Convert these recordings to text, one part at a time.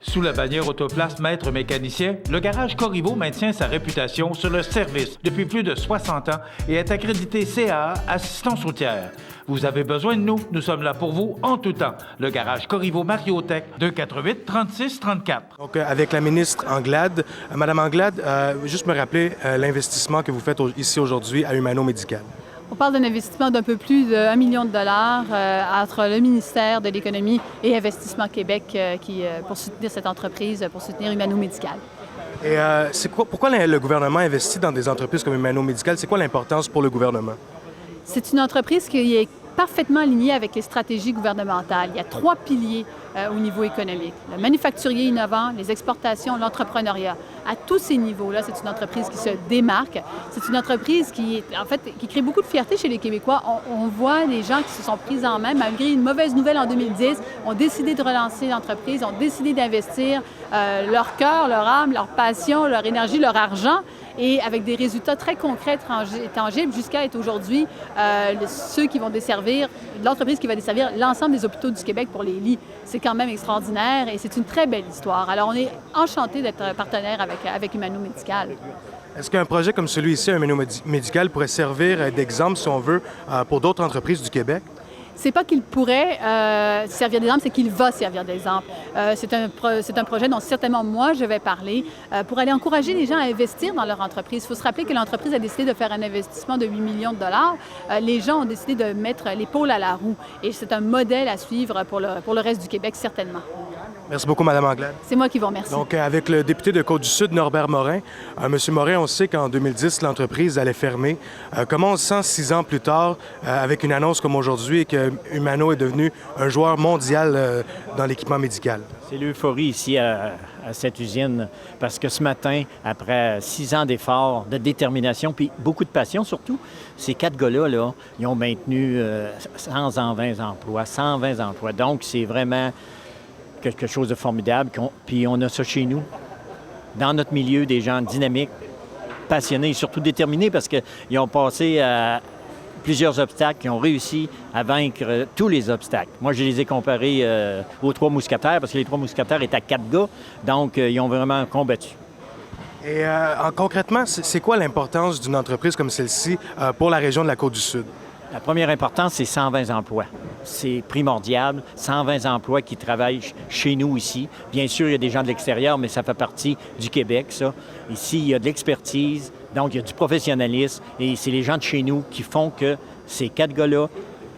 Sous la bannière Autoplace Maître Mécanicien, le garage Corriveau maintient sa réputation sur le service depuis plus de 60 ans et est accrédité CAA Assistance routière. Vous avez besoin de nous, nous sommes là pour vous en tout temps. Le garage Corriveau Mariotech, 248 36 34. Donc, avec la ministre Anglade. Madame Anglade, juste me rappeler l'investissement que vous faites ici aujourd'hui à Humano Médical. On parle d'un investissement d'un peu plus de 1 million de dollars entre le ministère de l'Économie et Investissement Québec pour soutenir cette entreprise, pour soutenir Humano Médical. Et pourquoi le gouvernement investit dans des entreprises comme Humano Médical? C'est quoi l'importance pour le gouvernement? C'est une entreprise qui est parfaitement alignée avec les stratégies gouvernementales. Il y a 3 piliers au niveau économique. Le manufacturier innovant, les exportations, l'entrepreneuriat. À tous ces niveaux-là, c'est une entreprise qui se démarque. C'est une entreprise qui crée beaucoup de fierté chez les Québécois. On voit les gens qui se sont pris en main, malgré une mauvaise nouvelle en 2010, ont décidé de relancer l'entreprise, ont décidé d'investir leur cœur, leur âme, leur passion, leur énergie, leur argent, et avec des résultats très concrets, tangibles, jusqu'à être aujourd'hui ceux qui vont desservir, l'entreprise qui va desservir l'ensemble des hôpitaux du Québec pour les lits. C'est quand même extraordinaire et c'est une très belle histoire. Alors, on est enchantés d'être partenaire avec Humano Médical. Est-ce qu'un projet comme celui-ci, Humano Médical, pourrait servir d'exemple, si on veut, pour d'autres entreprises du Québec? C'est pas qu'il pourrait servir d'exemple, c'est qu'il va servir d'exemple. C'est un projet dont certainement moi je vais parler pour aller encourager les gens à investir dans leur entreprise. Il faut se rappeler que l'entreprise a décidé de faire un investissement de 8 millions de dollars. Les gens ont décidé de mettre l'épaule à la roue et c'est un modèle à suivre pour le reste du Québec, certainement. Merci beaucoup, Mme Anglade. C'est moi qui vous remercie. Donc, avec le député de Côte-du-Sud, Norbert Morin. Monsieur Morin, on sait qu'en 2010, l'entreprise allait fermer. Comment on se sent 6 ans plus tard, avec une annonce comme aujourd'hui, et que Humano est devenu un joueur mondial dans l'équipement médical? C'est l'euphorie ici à cette usine, parce que ce matin, après 6 ans d'efforts, de détermination, puis beaucoup de passion surtout, ces 4 gars-là, ils ont maintenu 120 emplois, 120 emplois. Donc, c'est vraiment quelque chose de formidable. Puis on a ça chez nous, dans notre milieu, des gens dynamiques, passionnés et surtout déterminés parce qu'ils ont passé à plusieurs obstacles, ils ont réussi à vaincre tous les obstacles. Moi, je les ai comparés aux 3 mousquetaires parce que les 3 mousquetaires étaient à 4 gars, donc ils ont vraiment combattu. Et concrètement, c'est quoi l'importance d'une entreprise comme celle-ci pour la région de la Côte-du-Sud? La première importance, c'est 120 emplois. C'est primordial. 120 emplois qui travaillent chez nous ici. Bien sûr, il y a des gens de l'extérieur, mais ça fait partie du Québec, ça. Ici, il y a de l'expertise, donc il y a du professionnalisme. Et c'est les gens de chez nous qui font que ces 4 gars-là,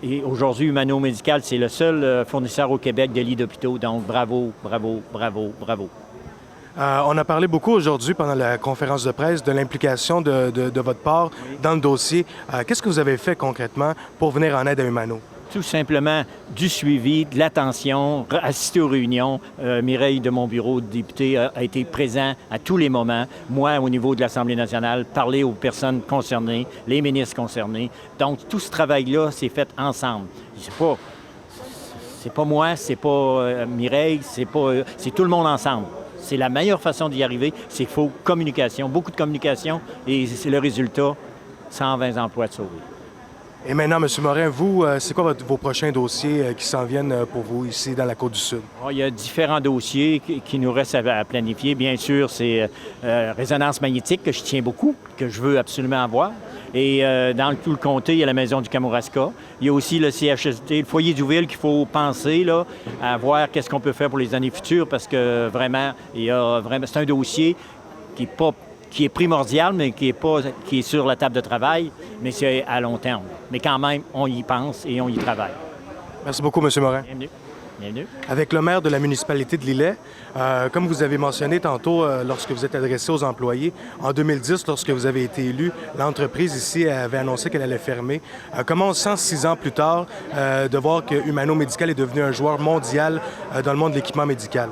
et aujourd'hui, Humano Médical, c'est le seul fournisseur au Québec de lits d'hôpitaux. Donc, bravo, bravo, bravo, bravo. On a parlé beaucoup aujourd'hui pendant la conférence de presse de l'implication de votre part dans le dossier. Qu'est-ce que vous avez fait concrètement pour venir en aide à Humano? Tout simplement du suivi, de l'attention, assister aux réunions. Mireille de mon bureau de député a été présent à tous les moments. Moi, au niveau de l'Assemblée nationale, parler aux personnes concernées, les ministres concernés. Donc, tout ce travail-là s'est fait ensemble. C'est pas moi, c'est pas Mireille, c'est tout le monde ensemble. C'est la meilleure façon d'y arriver, c'est qu'il faut communication, beaucoup de communication, et c'est le résultat, 120 emplois de sauvés. Et maintenant, M. Morin, vous, c'est quoi vos prochains dossiers qui s'en viennent pour vous ici dans la Côte-du-Sud? Il y a différents dossiers qui nous restent à planifier. Bien sûr, c'est résonance magnétique que je tiens beaucoup, que je veux absolument avoir. Et dans tout le comté, il y a la Maison du Kamouraska. Il y a aussi le CHSLT, le foyer d'Ouville qu'il faut penser là, à voir qu'est-ce qu'on peut faire pour les années futures parce que vraiment, c'est un dossier qui est primordial, mais qui est sur la table de travail, mais c'est à long terme. Mais quand même, on y pense et on y travaille. Merci beaucoup, M. Morin. Bienvenue. Bienvenue. Avec le maire de la municipalité de Lillet, comme vous avez mentionné tantôt lorsque vous êtes adressé aux employés, en 2010, lorsque vous avez été élu, l'entreprise ici avait annoncé qu'elle allait fermer. Comment on se sent 6 ans plus tard de voir que Humano Médical est devenu un joueur mondial dans le monde de l'équipement médical?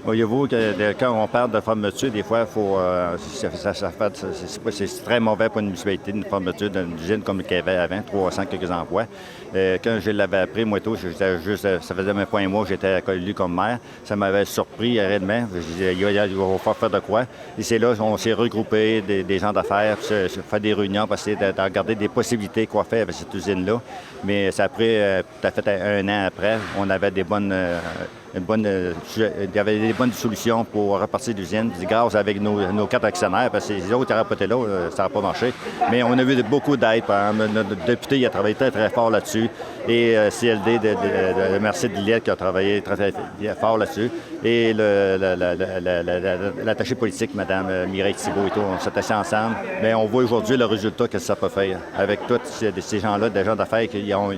Voyez-vous que quand on parle de fermeture, des fois, c'est très mauvais pour une municipalité, une fermeture d'une usine comme qu'il y avait avant, 300 quelques emplois. Quand je l'avais appris, moi, ça faisait même pas un mois que j'étais élu comme maire. Ça m'avait surpris réellement. Je disais, il va faire de quoi? Et c'est là qu'on s'est regroupés, des gens d'affaires, faire des réunions, pour essayer de regarder des possibilités, quoi faire avec cette usine-là. Mais ça a pris, tout à fait 1 an après, on avait des bonnes il y avait des bonnes solutions pour repartir l'usine, grâce avec nos quatre actionnaires, parce que les autres n'auraient pas été là, ça n'aurait pas marché. Mais on a vu beaucoup d'aide. Par exemple, notre député il a travaillé très, très fort là-dessus. Et CLD de Merci de Lillette qui a travaillé très, très fort là-dessus. Et l'attaché politique, Mme Mireille Thibault et tout, on s'est assis ensemble. Mais on voit aujourd'hui le résultat que ça peut faire avec tous ces gens-là, des gens d'affaires qui ont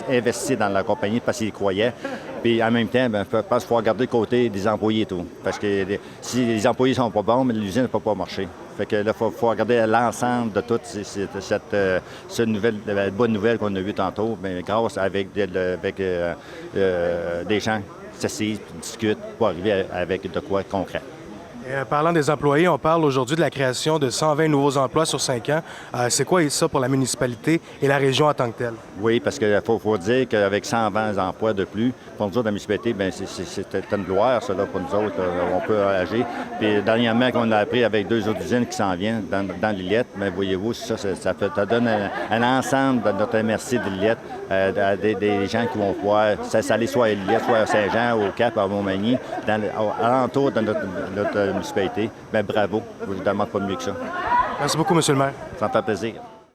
investi dans la compagnie parce qu'ils y croyaient. Puis en même temps, je pense qu'il faut regarder le côté des employés et tout. Parce que si les employés ne sont pas bons, l'usine ne peut pas marcher. Fait que là, il faut regarder l'ensemble de toute cette bonne nouvelle qu'on a vue tantôt, mais grâce avec des gens qui s'assisent, qui discutent pour arriver avec de quoi concret. Parlant des employés, on parle aujourd'hui de la création de 120 nouveaux emplois sur 5 ans. C'est quoi ça pour la municipalité et la région en tant que telle? Oui, parce qu'il faut dire qu'avec 120 emplois de plus, pour nous autres, la municipalité, bien, c'est une gloire, ça, là, pour nous autres. On peut agir. Puis dernièrement, on a appris avec 2 autres usines qui s'en viennent dans Lillette, mais voyez-vous, ça donne un ensemble de notre MRC de Lillette à des gens qui vont pouvoir s'aller soit à Lillette, soit à Saint-Jean, au Cap, à Montmagny, alentour de notre municipalité. Bien, bravo. Je ne vous demande pas mieux que ça. Merci beaucoup, M. le maire. Ça me fait plaisir.